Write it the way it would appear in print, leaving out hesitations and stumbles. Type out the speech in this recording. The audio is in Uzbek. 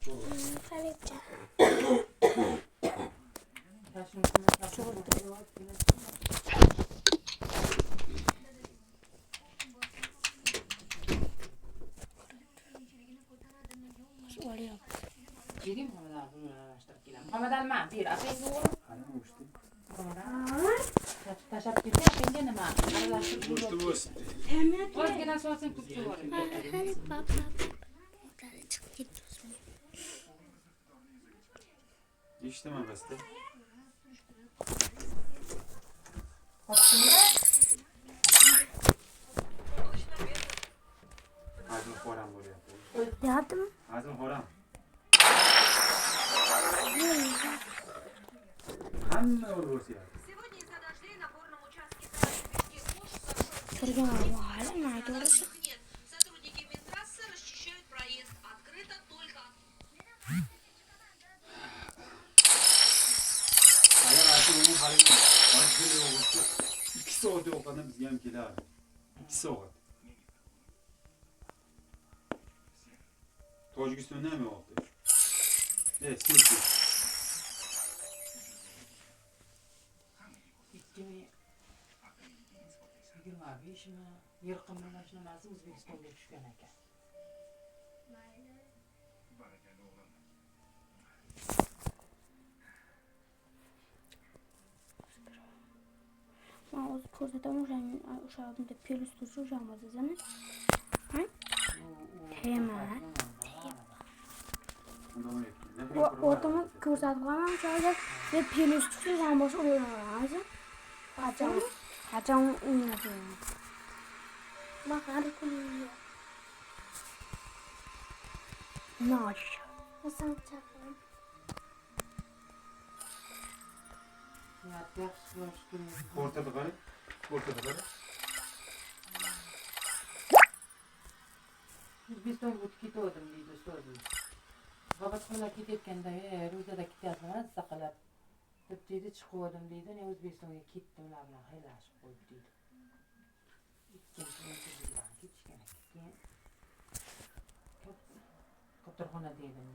Kalepçe. Soruyor. Gireyim Muhammed abi bunu araştırıp gelelim. Muhammed Ali ma bir apeng doğru. Taşap gitti apeng gene ma. Araştırıp Boştu olsun. o gene sorsun tuttu var. Hadi baba. Buradan çık gidiyorsun. İşte mi beste? Hazım horam buraya. Yardım. Hazım horam. Hamma olursa ya. Сегодня из-за дождей на горном участке трассы Пешки-Кош Kırgın var. Nerede orası? нет. Сотрудники Минтрассы расчищают проезд. Открыто только Eğer artık onun halini başlıyor olursa 2 saat o kadar biz yem kiler. 2 saat. Tojikiston'da mı oldu? Evet, Türkiye. İkkimi 25 mi? Yırqımın mashinasi O'zbekistonga tushgan ekan. Ben o ko'rsataman o'sha oldimda pelus tursa o'sha dezani. Ha? Tema. O'rtamni ko'rsatib qo'yaman o'sha ve pelus tursa o'sha boshqa o'ynaveramiz. Qachon o'ynayapman. Bak hadi ko'raylik. Nosh. Nasıl çakalım? Yaxshi yaxshi. O'rtada qara. O'rtada qara. O'zbekistonga o'tib ketgandim deydi ustozim. Babatxonlar ketayotganda ro'zada ketyapman saqlab. Deb deydi chiqdim deydi. Men O'zbekistonga ketdim ular bilan xayrlashib qo'yib deydi. Ikkinchi ketishgan ekan. Ko'ptirxona dedim deydi.